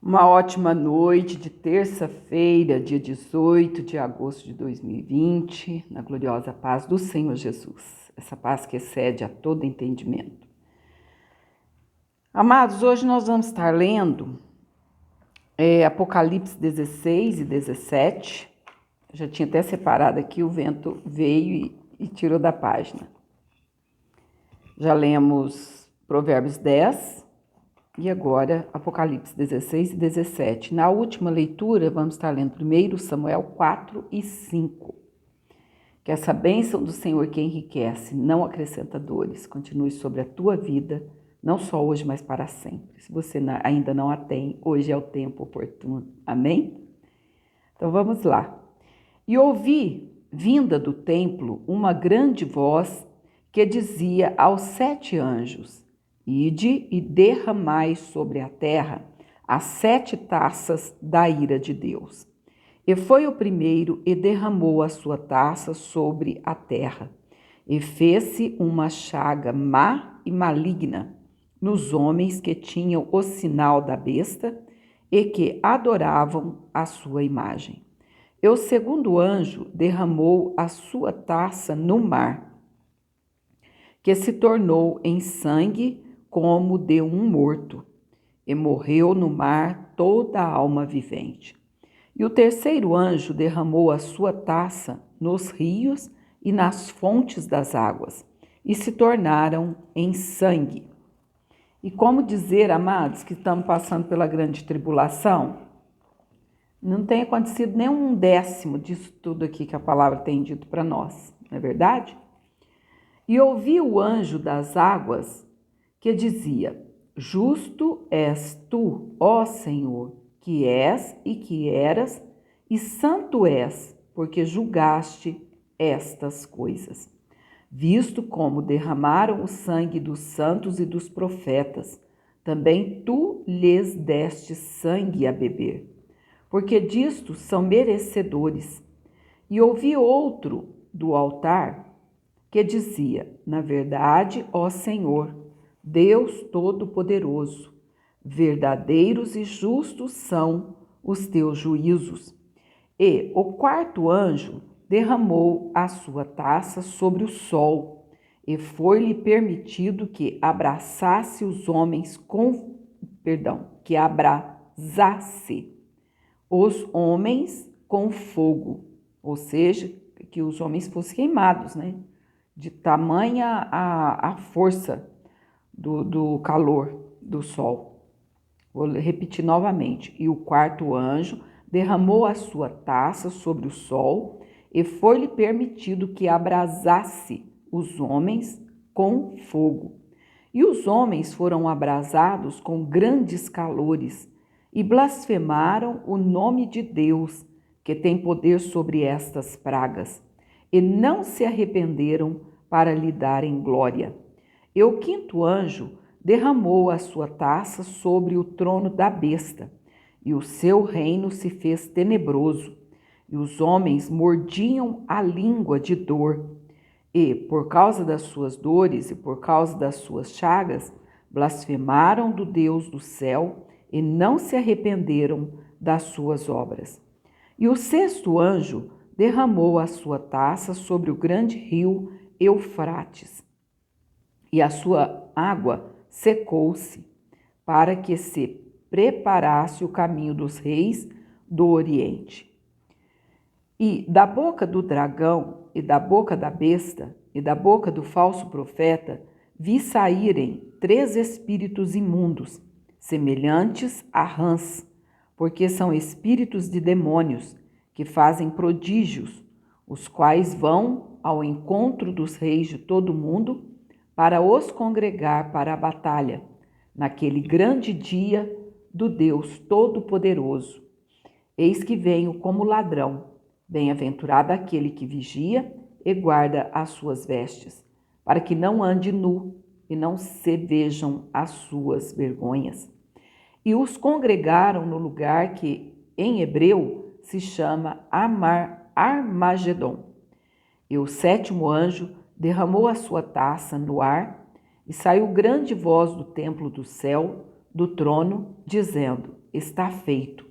Uma ótima noite de terça-feira, dia 18 de agosto de 2020, na gloriosa paz do Senhor Jesus. Essa paz que excede a todo entendimento. Amados, hoje nós vamos estar lendo Apocalipse 16 e 17. Já tinha até separado aqui, o vento veio e tirou da página. Já lemos Provérbios 10. E agora, Apocalipse 16 e 17. Na última leitura, vamos estar lendo 1 Samuel 4 e 5. Que essa bênção do Senhor que enriquece, não acrescenta dores, continue sobre a tua vida, não só hoje, mas para sempre. Se você ainda não a tem, hoje é o tempo oportuno. Amém? Então vamos lá. E ouvi, vinda do templo, uma grande voz que dizia aos 7 anjos: Ide e derramai sobre a terra as 7 taças da ira de Deus. E foi o primeiro e derramou a sua taça sobre a terra. E fez-se uma chaga má e maligna nos homens que tinham o sinal da besta e que adoravam a sua imagem. E o segundo anjo derramou a sua taça no mar, que se tornou em sangue como de um morto, e morreu no mar toda a alma vivente. E o terceiro anjo derramou a sua taça nos rios e nas fontes das águas, e se tornaram em sangue. E como dizer, amados, que estamos passando pela grande tribulação? Não tem acontecido nem 1/10 disso tudo aqui que a palavra tem dito para nós, não é verdade? E ouvi o anjo das águas que dizia: Justo és tu, ó Senhor, que és e que eras, e santo és, porque julgaste estas coisas. Visto como derramaram o sangue dos santos e dos profetas, também tu lhes deste sangue a beber, porque disto são merecedores. E ouvi outro do altar que dizia: Na verdade, ó Senhor, Deus Todo-Poderoso, verdadeiros e justos são os teus juízos. E o quarto anjo derramou a sua taça sobre o sol, e foi-lhe permitido que abraçasse os homens que abrasasse os homens com fogo, ou seja, que os homens fossem queimados, né? De tamanha a força do calor do sol. Vou repetir novamente. E o quarto anjo derramou a sua taça sobre o sol, e foi-lhe permitido que abrasasse os homens com fogo. E os homens foram abrasados com grandes calores, e blasfemaram o nome de Deus, que tem poder sobre estas pragas, e não se arrependeram para lhe darem glória. E o quinto anjo derramou a sua taça sobre o trono da besta, e o seu reino se fez tenebroso, e os homens mordiam a língua de dor, e, por causa das suas dores e por causa das suas chagas, blasfemaram do Deus do céu e não se arrependeram das suas obras. E o sexto anjo derramou a sua taça sobre o grande rio Eufrates, e a sua água secou-se, para que se preparasse o caminho dos reis do Oriente. E da boca do dragão, e da boca da besta, e da boca do falso profeta, vi saírem 3 espíritos imundos, semelhantes a rãs, porque são espíritos de demônios, que fazem prodígios, os quais vão ao encontro dos reis de todo o mundo, para os congregar para a batalha, naquele grande dia do Deus Todo-Poderoso. Eis que venho como ladrão. Bem-aventurado aquele que vigia e guarda as suas vestes, para que não ande nu e não se vejam as suas vergonhas. E os congregaram no lugar que, em hebreu, se chama Armagedon. E o sétimo anjo derramou a sua taça no ar, e saiu grande voz do templo do céu, do trono, dizendo: está feito.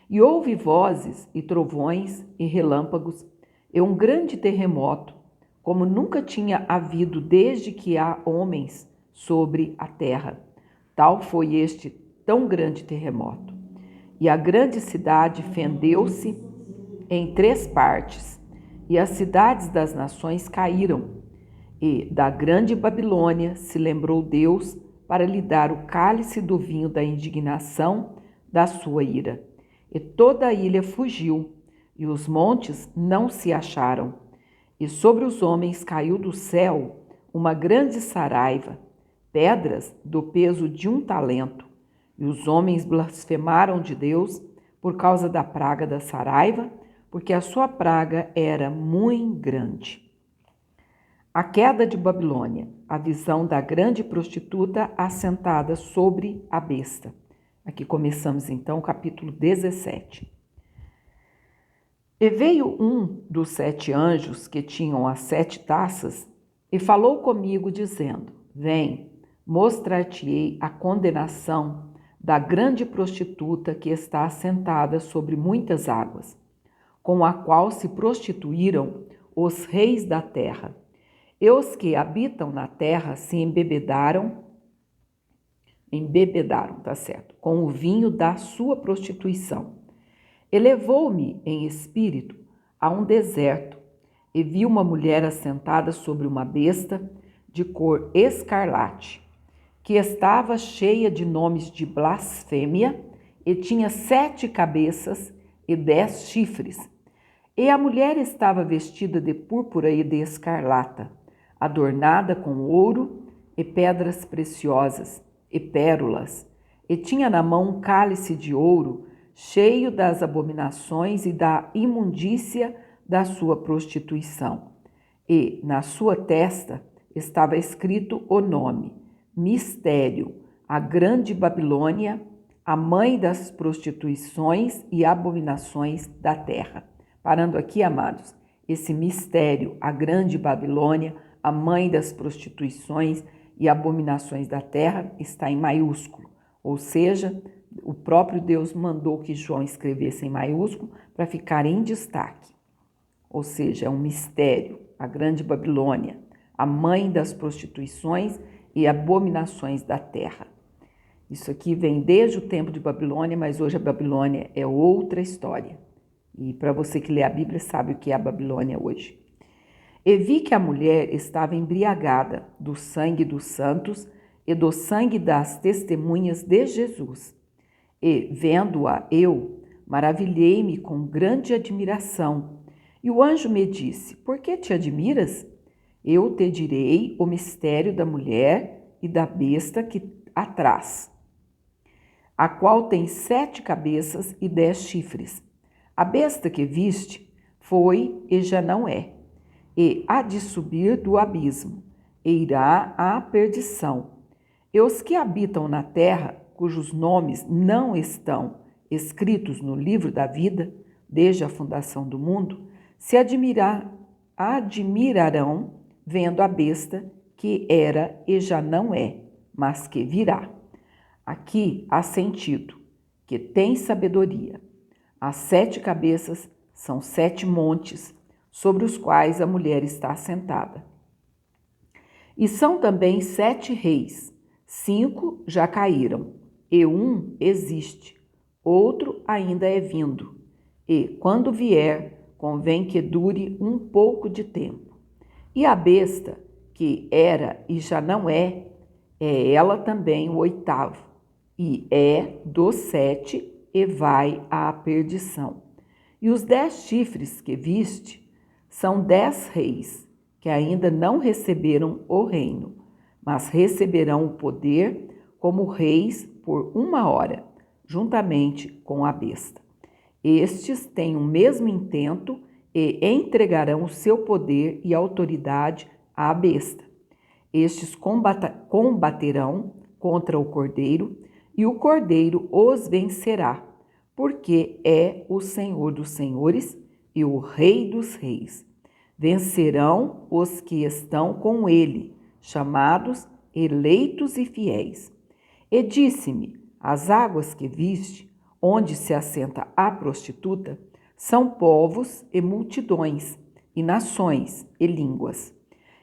E houve vozes e trovões e relâmpagos e um grande terremoto, como nunca tinha havido desde que há homens sobre a terra. Tal foi este tão grande terremoto. E a grande cidade fendeu-se em 3 partes, e as cidades das nações caíram. E da grande Babilônia se lembrou Deus para lhe dar o cálice do vinho da indignação da sua ira. E toda a ilha fugiu, e os montes não se acharam. E sobre os homens caiu do céu uma grande saraiva, pedras do peso de 1 talento. E os homens blasfemaram de Deus por causa da praga da saraiva, porque a sua praga era muito grande. A queda de Babilônia, a visão da grande prostituta assentada sobre a besta. Aqui começamos então o capítulo 17. E veio um dos 7 anjos que tinham as 7 taças e falou comigo dizendo: vem, mostrar-te-ei a condenação da grande prostituta que está assentada sobre muitas águas, com a qual se prostituíram os reis da terra. E os que habitam na terra se embebedaram, com o vinho da sua prostituição. Elevou-me em espírito a um deserto e vi uma mulher assentada sobre uma besta de cor escarlate, que estava cheia de nomes de blasfêmia e tinha 7 cabeças e 10 chifres. E a mulher estava vestida de púrpura e de escarlata, adornada com ouro e pedras preciosas e pérolas, e tinha na mão um cálice de ouro cheio das abominações e da imundícia da sua prostituição. E na sua testa estava escrito o nome: Mistério, a grande Babilônia, a mãe das prostituições e abominações da terra. Parando aqui, amados, esse mistério, a grande Babilônia, a mãe das prostituições e abominações da terra, está em maiúsculo, ou seja, o próprio Deus mandou que João escrevesse em maiúsculo para ficar em destaque. Ou seja, é um mistério, a grande Babilônia, a mãe das prostituições e abominações da terra. Isso aqui vem desde o tempo de Babilônia, mas hoje a Babilônia é outra história. E para você que lê a Bíblia sabe o que é a Babilônia hoje. E vi que a mulher estava embriagada do sangue dos santos e do sangue das testemunhas de Jesus. E, vendo-a eu, maravilhei-me com grande admiração. E o anjo me disse: por que te admiras? Eu te direi o mistério da mulher e da besta que a traz, a qual tem 7 cabeças e 10 chifres. A besta que viste foi e já não é, e há de subir do abismo, e irá à perdição. E os que habitam na terra, cujos nomes não estão escritos no livro da vida, desde a fundação do mundo, se admirarão vendo a besta que era e já não é, mas que virá. Aqui há sentido, que tem sabedoria. As 7 cabeças são 7 montes, sobre os quais a mulher está assentada. E são também 7 reis, 5 já caíram, e um existe, outro ainda é vindo, e, quando vier, convém que dure um pouco de tempo. E a besta, que era e já não é ela também o 8º, e é dos 7 e vai à perdição. E os 10 chifres que viste são 10 reis, que ainda não receberam o reino, mas receberão o poder como reis por 1 hora, juntamente com a besta. Estes têm o mesmo intento e entregarão o seu poder e autoridade à besta. Estes combaterão contra o Cordeiro, e o Cordeiro os vencerá, porque é o Senhor dos senhores e o Rei dos reis. Vencerão os que estão com ele, chamados, eleitos e fiéis. E disse-me: as águas que viste, onde se assenta a prostituta, são povos e multidões, e nações e línguas.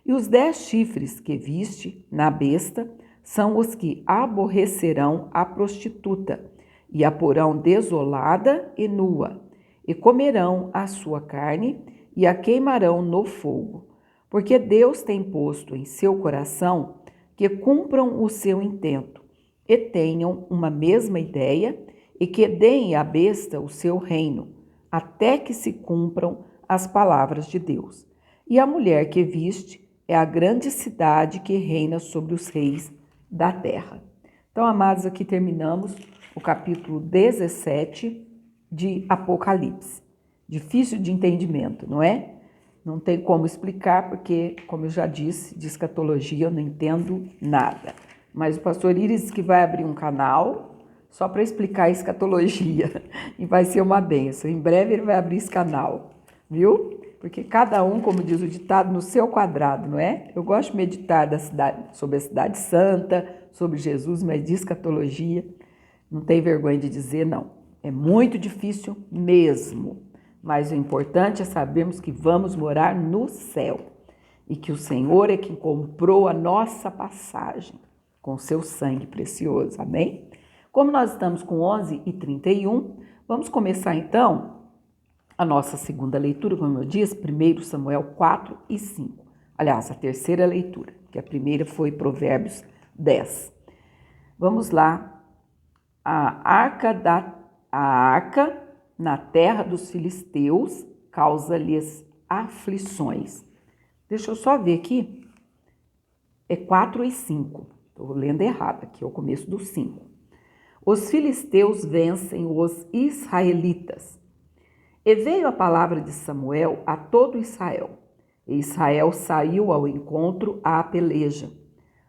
E os 10 chifres que viste na besta são os que aborrecerão a prostituta, e a porão desolada e nua, e comerão a sua carne, e a queimarão no fogo. Porque Deus tem posto em seu coração que cumpram o seu intento, e tenham uma mesma ideia, e que deem à besta o seu reino, até que se cumpram as palavras de Deus. E a mulher que viste é a grande cidade que reina sobre os reis da terra. Então, amados, aqui terminamos o capítulo 17 de Apocalipse. Difícil de entendimento, não é? Não tem como explicar, porque, como eu já disse, de escatologia eu não entendo nada. Mas o pastor Iris que vai abrir um canal só para explicar a escatologia e vai ser uma bênção. Em breve ele vai abrir esse canal, viu? Porque cada um, como diz o ditado, no seu quadrado, não é? Eu gosto de meditar sobre a cidade santa, sobre Jesus, mas de escatologia não tem vergonha de dizer não. É muito difícil mesmo, mas o importante é sabermos que vamos morar no céu e que o Senhor é quem comprou a nossa passagem com seu sangue precioso, amém? Como nós estamos com 11h31, vamos começar então a nossa segunda leitura, como eu disse, 1 Samuel 4 e 5. Aliás, a terceira leitura, que a primeira foi Provérbios 10. Vamos lá. A arca na terra dos filisteus causa-lhes aflições. Deixa eu só ver aqui. É 4 e 5. Estou lendo errado aqui, é o começo do 5. Os filisteus vencem os israelitas. E veio a palavra de Samuel a todo Israel. E Israel saiu ao encontro à peleja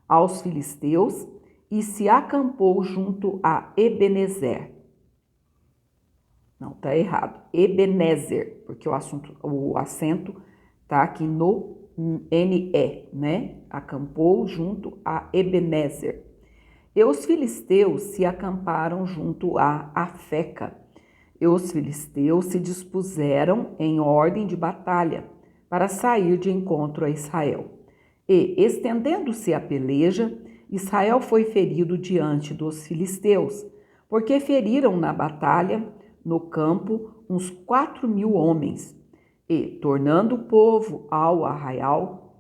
aos filisteus e se acampou junto a Ebenezer. Não, está errado. Ebenezer, porque o acento está aqui no NE, né? Acampou junto a Ebenezer. E os filisteus se acamparam junto a Afeca. E os filisteus se dispuseram em ordem de batalha para sair de encontro a Israel. E, estendendo-se a peleja, Israel foi ferido diante dos filisteus, porque feriram na batalha, no campo, uns 4.000 homens. E, tornando o povo ao arraial,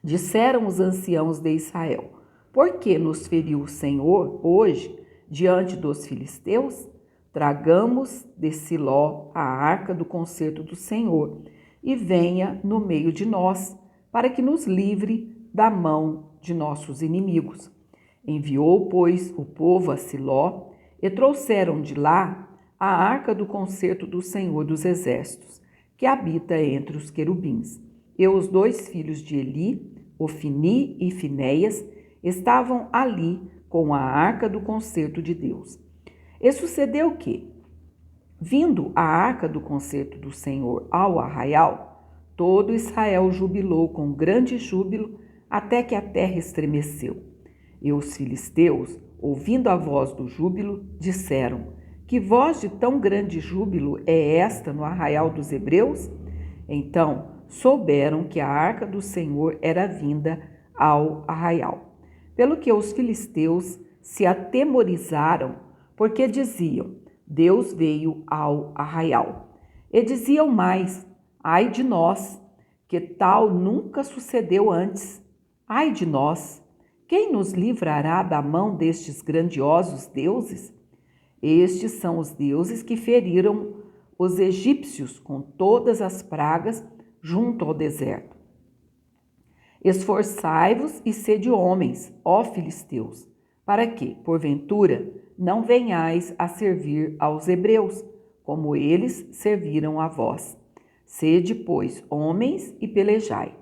disseram os anciãos de Israel: por que nos feriu o Senhor hoje diante dos filisteus? Tragamos de Siló a arca do concerto do Senhor e venha no meio de nós, para que nos livre da mão de nossos inimigos. Enviou, pois, o povo a Siló e trouxeram de lá a arca do concerto do Senhor dos Exércitos, que habita entre os querubins. E os 2 filhos de Eli, Ofni e Finéias, estavam ali com a arca do concerto de Deus. E sucedeu que, vindo a arca do concerto do Senhor ao arraial, todo Israel jubilou com grande júbilo, até que a terra estremeceu. E os filisteus, ouvindo a voz do júbilo, disseram: que voz de tão grande júbilo é esta no arraial dos hebreus? Então souberam que a arca do Senhor era vinda ao arraial. Pelo que os filisteus se atemorizaram, porque diziam: Deus veio ao arraial. E diziam mais: ai de nós, que tal nunca sucedeu antes. Ai de nós, quem nos livrará da mão destes grandiosos deuses? Estes são os deuses que feriram os egípcios com todas as pragas junto ao deserto. Esforçai-vos e sede homens, ó filisteus, para que, porventura, não venhais a servir aos hebreus, como eles serviram a vós. Sede, pois, homens e pelejai.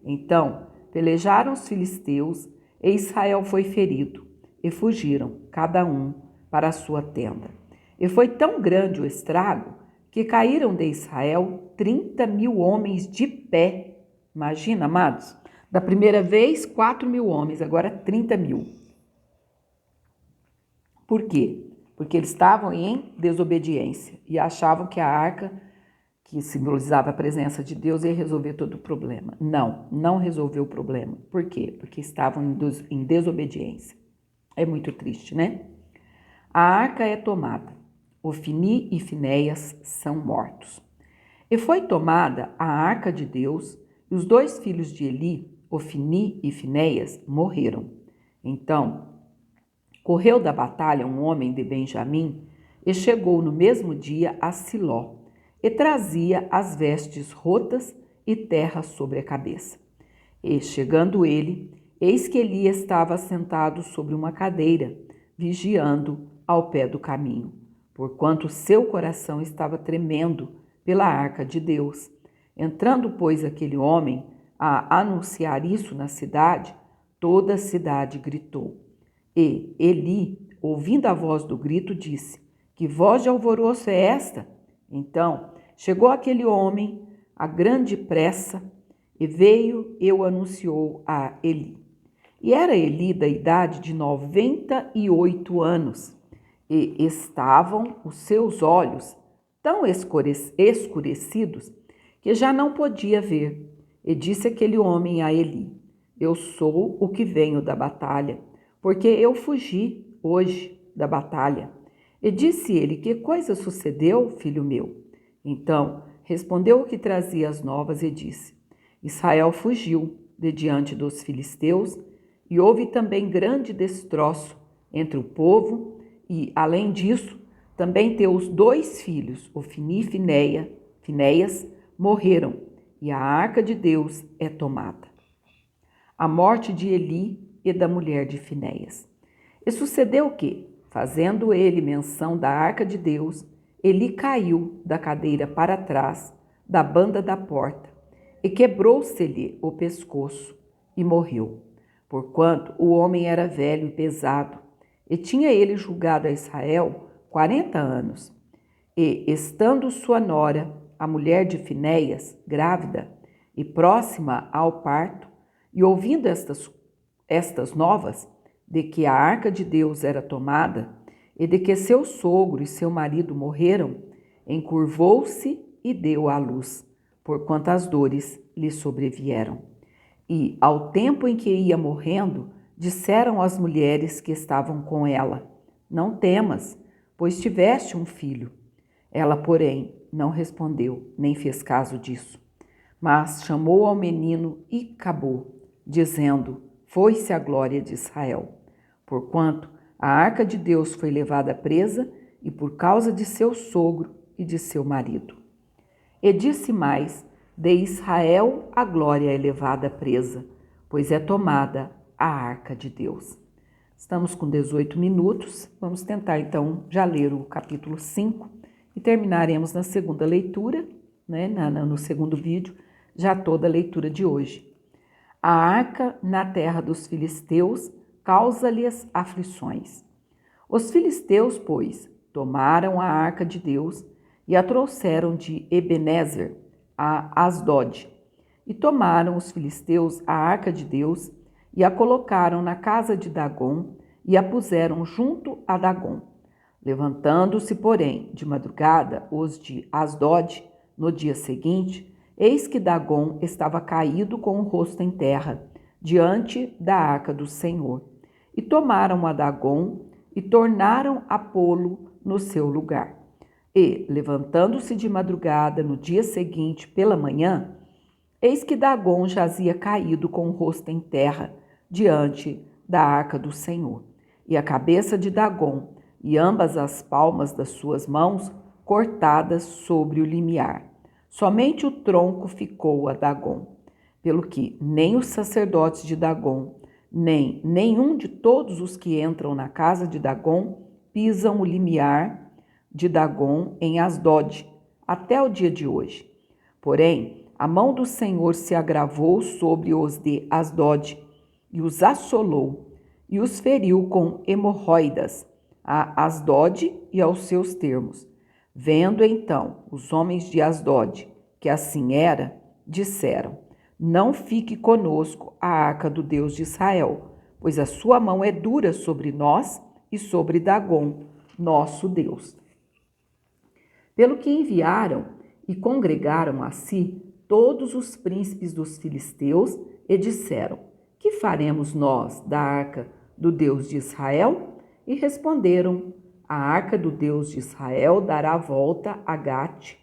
Então pelejaram os filisteus, e Israel foi ferido, e fugiram, cada um, para a sua tenda. E foi tão grande o estrago, que caíram de Israel 30.000 homens de pé. Imagina, amados, da primeira vez 4.000 homens, agora 30.000. Por quê? Porque eles estavam em desobediência e achavam que a arca, que simbolizava a presença de Deus, ia resolver todo o problema. Não resolveu o problema. Por quê? Porque estavam em desobediência. É muito triste, né? A arca é tomada. Ofni e Finéias são mortos. E foi tomada a arca de Deus, e os 2 filhos de Eli, Ofni e Finéias, morreram. Então, correu da batalha um homem de Benjamim e chegou no mesmo dia a Siló, e trazia as vestes rotas e terra sobre a cabeça. E, chegando ele, eis que Eli estava sentado sobre uma cadeira, vigiando ao pé do caminho, porquanto seu coração estava tremendo pela arca de Deus. Entrando, pois, aquele homem a anunciar isso na cidade, toda a cidade gritou. E Eli, ouvindo a voz do grito, disse: que voz de alvoroço é esta? Então chegou aquele homem a grande pressa, e veio e o anunciou a Eli. E era Eli da idade de 98 anos, e estavam os seus olhos tão escurecidos que já não podia ver. E disse aquele homem a Eli: eu sou o que venho da batalha, porque eu fugi hoje da batalha. E disse ele: que coisa sucedeu, filho meu? Então respondeu o que trazia as novas e disse: Israel fugiu de diante dos filisteus, e houve também grande destroço entre o povo, e, além disso, também teus 2 filhos, Ofni e Finéias, morreram, e a arca de Deus é tomada. A morte de Eli e da mulher de Finéias. E sucedeu que, fazendo ele menção da arca de Deus, Eli caiu da cadeira para trás, da banda da porta, e quebrou-se-lhe o pescoço, e morreu, porquanto o homem era velho e pesado, e tinha ele julgado a Israel 40 anos. E, estando sua nora, a mulher de Finéias, grávida e próxima ao parto, e ouvindo estas novas, de que a arca de Deus era tomada, e de que seu sogro e seu marido morreram, encurvou-se e deu à luz, porquanto as dores lhe sobrevieram. E, ao tempo em que ia morrendo, disseram as mulheres que estavam com ela: não temas, pois tiveste um filho. Ela, porém, não respondeu, nem fez caso disso. Mas chamou ao menino e acabou, dizendo: foi-se a glória de Israel. Porquanto a arca de Deus foi levada presa, e por causa de seu sogro e de seu marido. E disse mais: de Israel a glória é levada presa, pois é tomada a arca de Deus. Estamos com 18 minutos, vamos tentar então já ler o capítulo 5 e terminaremos na segunda leitura, né, no segundo vídeo, já toda a leitura de hoje. A arca na terra dos filisteus causa-lhes aflições. Os filisteus, pois, tomaram a arca de Deus e a trouxeram de Ebenezer a Asdod. E tomaram os filisteus a arca de Deus e a colocaram na casa de Dagom e a puseram junto a Dagom. Levantando-se, porém, de madrugada, os de Asdod, no dia seguinte, eis que Dagom estava caído com o rosto em terra, diante da arca do Senhor. E tomaram a Dagom e tornaram a pô-lo no seu lugar. E, levantando-se de madrugada, no dia seguinte, pela manhã, eis que Dagom jazia caído com o rosto em terra, diante da arca do Senhor. E a cabeça de Dagom e ambas as palmas das suas mãos cortadas sobre o limiar. Somente o tronco ficou a Dagom, pelo que nem os sacerdotes de Dagom, nem nenhum de todos os que entram na casa de Dagom pisam o limiar de Dagom em Asdod, até o dia de hoje. Porém, a mão do Senhor se agravou sobre os de Asdod, e os assolou, e os feriu com hemorroidas, a Asdod e aos seus termos. Vendo então os homens de Asdod que assim era, disseram: não fique conosco a arca do Deus de Israel, pois a sua mão é dura sobre nós e sobre Dagom, nosso Deus. Pelo que enviaram e congregaram a si todos os príncipes dos filisteus e disseram: que faremos nós da arca do Deus de Israel? E responderam: a arca do Deus de Israel dará volta a Gate.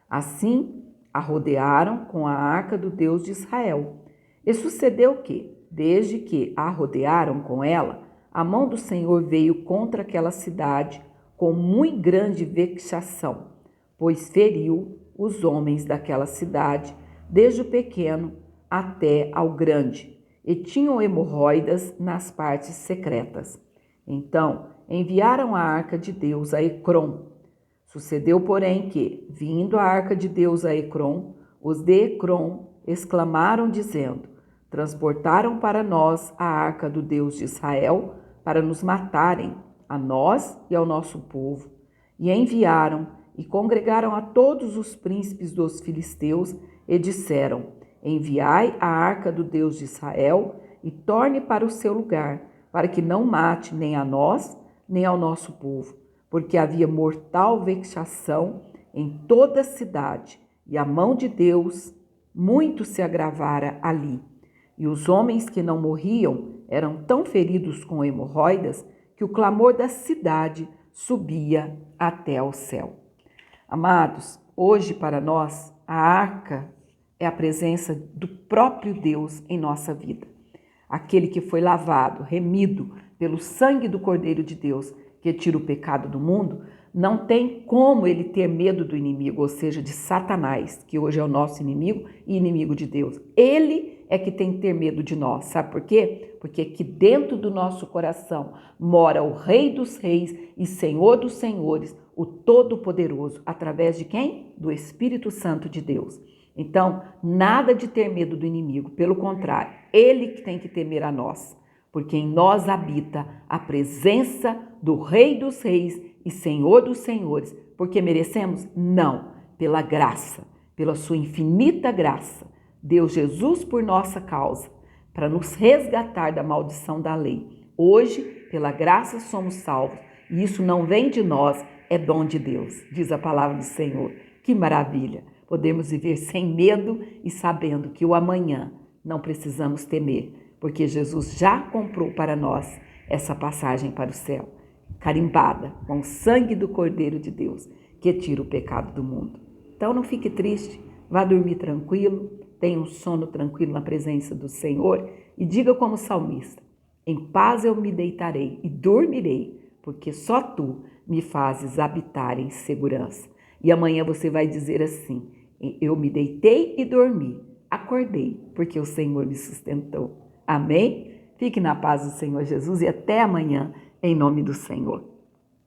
Assim a rodearam com a arca do Deus de Israel. E sucedeu que, desde que a rodearam com ela, a mão do Senhor veio contra aquela cidade com muito grande vexação, pois feriu os homens daquela cidade, desde o pequeno até ao grande, e tinham hemorroidas nas partes secretas. Então enviaram a arca de Deus a Ecrom. Sucedeu, porém, que, vindo a arca de Deus a Ecrom, os de Ecrom exclamaram, dizendo: transportaram para nós a arca do Deus de Israel para nos matarem, a nós e ao nosso povo. E enviaram e congregaram a todos os príncipes dos filisteus e disseram: enviai a arca do Deus de Israel e torne para o seu lugar, para que não mate nem a nós, nem ao nosso povo, porque havia mortal vexação em toda a cidade, e a mão de Deus muito se agravara ali. E os homens que não morriam eram tão feridos com hemorroidas que o clamor da cidade subia até ao céu. Amados, hoje para nós a arca é a presença do próprio Deus em nossa vida. Aquele que foi lavado, remido pelo sangue do Cordeiro de Deus, que tira o pecado do mundo, não tem como ele ter medo do inimigo, ou seja, de Satanás, que hoje é o nosso inimigo e inimigo de Deus. Ele é que tem que ter medo de nós. Sabe por quê? Porque aqui dentro do nosso coração mora o Rei dos Reis e Senhor dos Senhores, o Todo-Poderoso, através de quem? Do Espírito Santo de Deus. Então, nada de ter medo do inimigo, pelo contrário, ele que tem que temer a nós, porque em nós habita a presença do Rei dos Reis e Senhor dos Senhores. Porque merecemos? Não, pela graça, pela sua infinita graça, deu Jesus por nossa causa, para nos resgatar da maldição da lei. Hoje, pela graça, somos salvos, e isso não vem de nós, é dom de Deus, diz a palavra do Senhor. Que maravilha! Podemos viver sem medo e sabendo que o amanhã não precisamos temer, porque Jesus já comprou para nós essa passagem para o céu, carimbada com o sangue do Cordeiro de Deus, que tira o pecado do mundo. Então não fique triste, vá dormir tranquilo, tenha um sono tranquilo na presença do Senhor e diga como salmista: em paz eu me deitarei e dormirei, porque só tu me fazes habitar em segurança. E amanhã você vai dizer assim: eu me deitei e dormi, acordei, porque o Senhor me sustentou. Amém? Fique na paz do Senhor Jesus e até amanhã, em nome do Senhor.